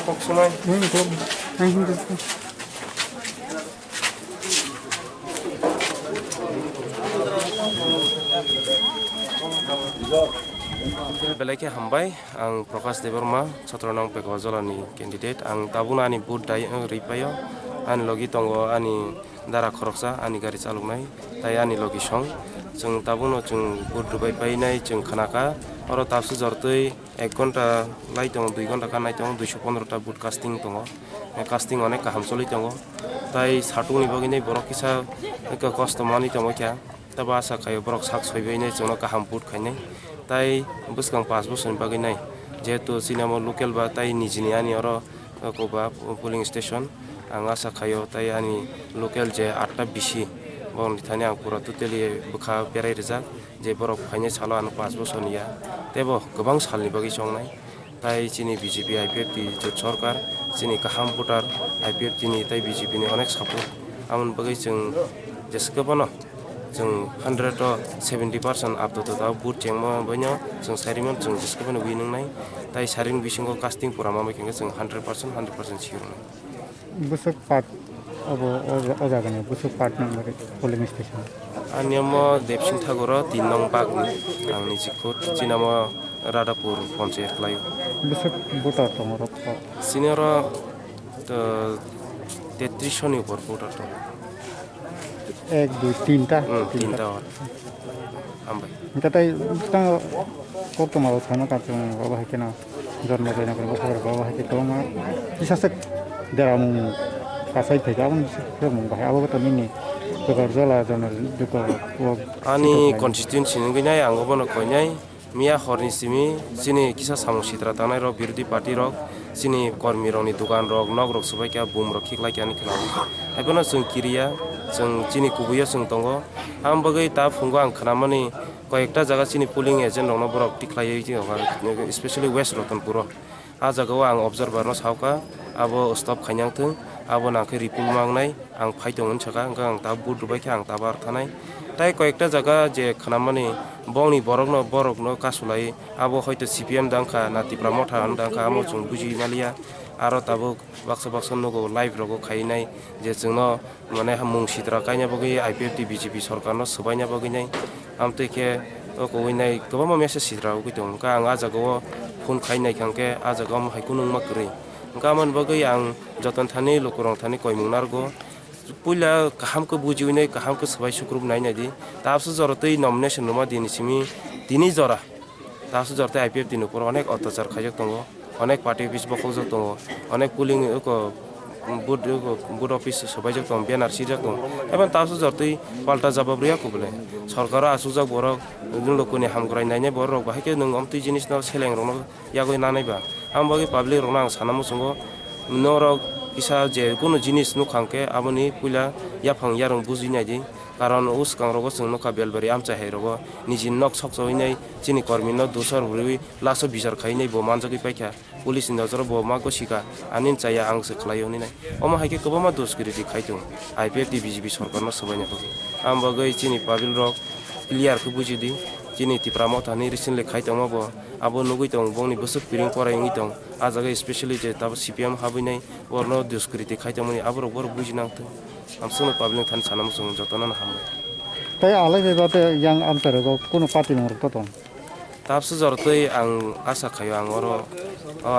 kok semai. Belakang hambai, ang Prakash Devarma, Satranang Pekawazolani candidate, ang tabuna ani bud dai ripayo, ani logi tongo ani dara khoroksa, ani gari chaluknai, tai ani logi song, jeng tabuno jeng bud rubai painai jeng khanaka, oro tapsu jortui 1 ঘন্টা lai tongo 2 ঘন্টা kanai tongo 215 ta bud casting tongo, casting onek kaham choli tongo, tai satungni bogini borok kisa kosto mani tongo kya, taba asa khayo borok sak soibainai jengno kaham bud khainai. Tai buskang pas boson bagi nai jeto sinamo local ba tai nijini ani oro koba polling station ang asa khayo tai ani local je 8ta bisi bon thani ang pura tuteli bukha berai rijak je borok phaine salo an 5 boson ya tebo gobang salni bagi songnai tai chini BJP IPFT je sarkar chini kaham voter IPFT ni tai BJP ni onek support amon bagi jeng jeskabano jeng 170% up to the boot jengmo banyo jeng sarimon jeng jeskabano winning nai tai saring bisingo casting pura mama kenga jeng 100% sure nai busuk part abo ojagane busuk part number polling station anyamo Depsing Thagoro 3 nong bagni angni jikot cinamo Radapur Panchayat klayo busuk voter tomorok senior 33 ni upor voter to 1 2 3টা ambai তাই কত মাল থানা কাছে বাবা হয় কেনা জন্ম হয় না করে বাবা হয় তো মা কিসাসে দেরামু কাসাই থেকে আমন সেরকম ভাই আবো তো নিনি বেকার জলা জনের দুক ani constituency ngai angobono koinai mia horni simi sini kisa samusitra tanai ro birdi party rok sini kormi roni dukan rok nog rok subai kya bum rok khiklai kyani khilao aibono sung kiriya sung chini kubuya sung tongo am bagai ta phungo ang khanamani কয়েকটা জায়গা চিনি polling agent রং বরক টিকলাই specially West Ratanpur आ জায়গাও आं অবজারভার সাউকা আবো স্টপ খাইনাंथों আবো নাকে রিপুল মাংনাই आं ফাইदोंमोन साका आं ता बुट रुबायखा आं ताबार थानाय তাই কয়েকটা জায়গা যে খানামানি বংনি বরকনো কাসুলাই আবো হয়তো সিপিএম দাংখা নাতিপ্রা মঠা দাংখা আমো जों বুঝি মালিয়া आरो ताबो बाक्सा नगो लाइभ रगो खाइनाय जे जोंनो माने मुं सिद्रा कायना बगै आइपिएफटी बीजेपी सरकारनो सबायना बगैनाय आमतेके कोइनाय गोबां मेसेज सिद्रा उगैदों का आं आजागो फन खाइनाय खांके आजागो हायकुनु माकरै गामन बगै आं जतन थानि लोकरं थानि कयमुनारगो पुइला काहामको बुजिउनै काहामको सबाय सुक्रुब नायनायदि ताबसो जरतै नमिनेशन नमा दिनिसिमी दिनि जरा ताबसो जरतै आइपिएफटी नपर अनेक अत्याचार खायजक दङ অনেক পার্টি অফিস বকলজক দङ অনেক পুলিং বুথ অফিস সবাইজক দङ ব্যানার সিজক দङ এবং তাবসো জরতৈ পাল্টা জবাব রিয়া কুবলে সরকারা আসুজক বরক লোকনি হামগ্রাই নাইনে বরক বাহাইকে নং অমতৈ জিনিস নাও সেলেং রং ইয়াগৈ নানাইবা আমবাগै পাবলিক রং आं सानामु संगो नरक किसा जे कोनो जिनिस नुखांके आबनि पुइला याफां यारं बुजिनायदि कारण उस कांग्रगो जों नखा बेलबारि आमचा हेरगो निजि नक सकसोइनाय चिनि कर्मिनो दुसर हुरि लासो बिजार खाइनाय बो मानजगै पाइखा पुलिस नजर बो मागो सिका आनिन चाया आंसो खलायनि नाय अमा हाइके गोबामा दुसगिरि खाइदों आइपिएफटी बीजेपी सरकारनो सबायना बगै आमबागै चिनि पाबिल रक क्लियर खौ बुजिदि चिनि तिप्रा मथानि रिसेन्टलि खाइदोंमा बो आबो नुगै दं बंनि बोसोक पिरिं परायङै दं आजागै स्पेशली जे ताबो सीपीएम हाबैनाय बरनो दुसगिरि खाइदोंमोन आबो बर बुजिनांथों आमसोनो पाब्लिक थान सानाम जों जतनान हामबाय তাই আলাই বেबाते yang amtarego কোনো পার্টি নরক তো ताबसो जरतै आं आसा खायो आं अरो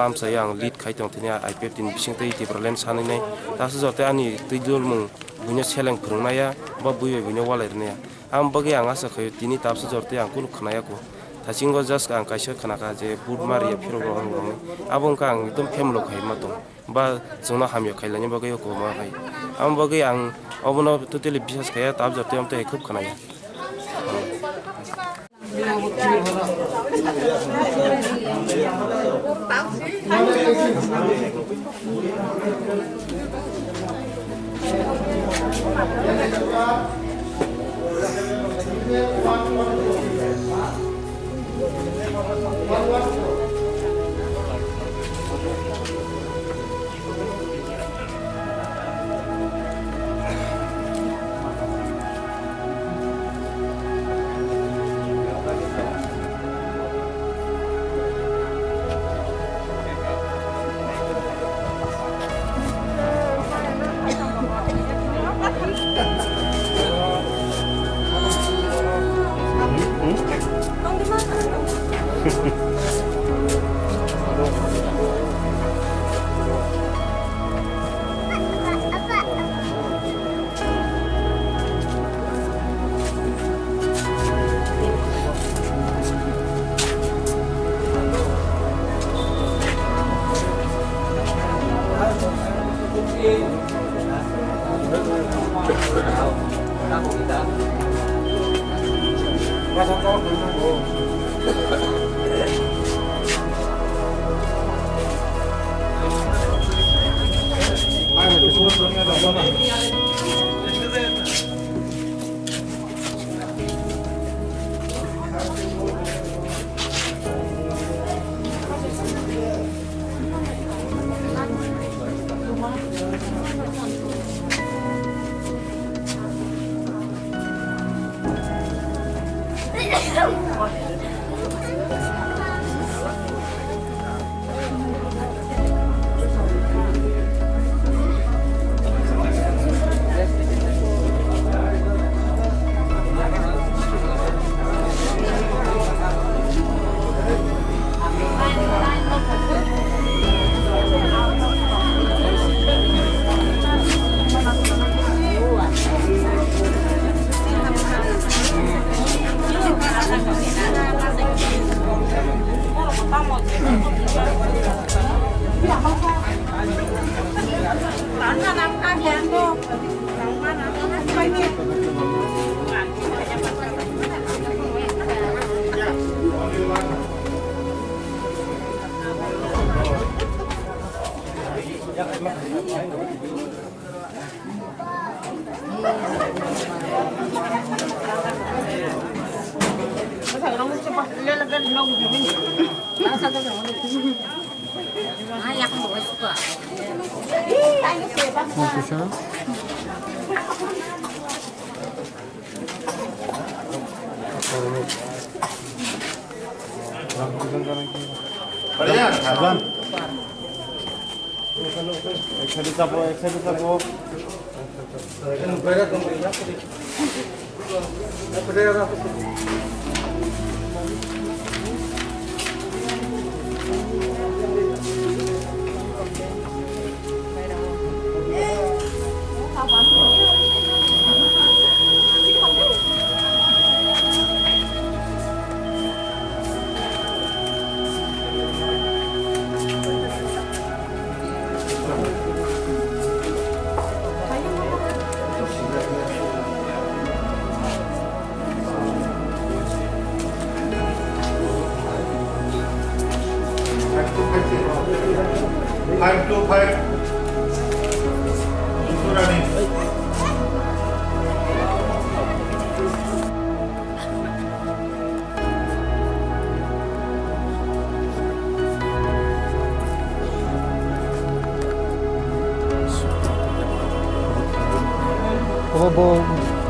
आमसाय आं लिड खाइदों थिनि आइपिएफटी नि बिसिंतै टिब्रालेन सानैनाय ताबसो जरतै आंनि दैदुल मुं बुइनो सेलें फोरोंनाया बा बुइनो वालायरनाया आं बगै आं आसा खायो तिनि ताबसो जरतै आं कुनु खनायाको थासिंगो जास्ट आं काइसो खनाका जे बुट मारिया फिरगो रंगो आबंका आं एकदम फेमलो खाइमा दं बा जोंना हामिया खाइलानि बगै को मा खाइ आं बगै आं अबनो टोटली बिसास खाया ताब जरतै आमते खूब खनाया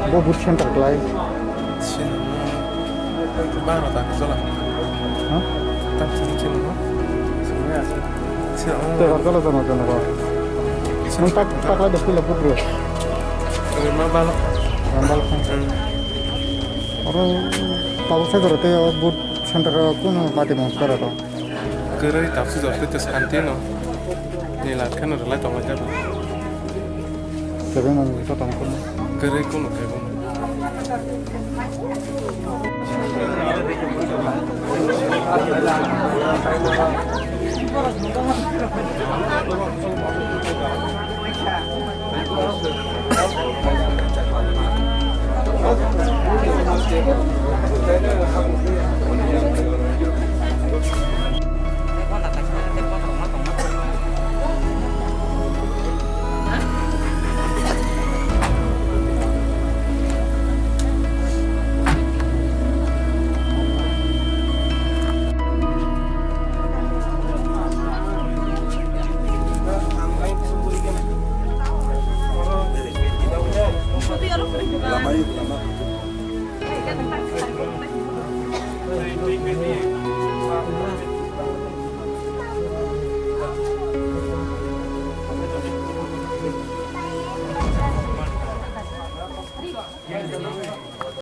Bo boot center kelai. Baru tak salah. Hah? Tak cincin apa? Sebenarnya sih. Terus kalau sama apa? Sempat tak ada pula putru. Lima balok. Rambal kan. Orang tahu saya berarti boot center aku mati monster atau? Gerai tak sih jadi itu santai no. Nilat kan udah lah tahu aja. Tapi nggak bisa tampun. Gerai kuno kayak kuno. Lama.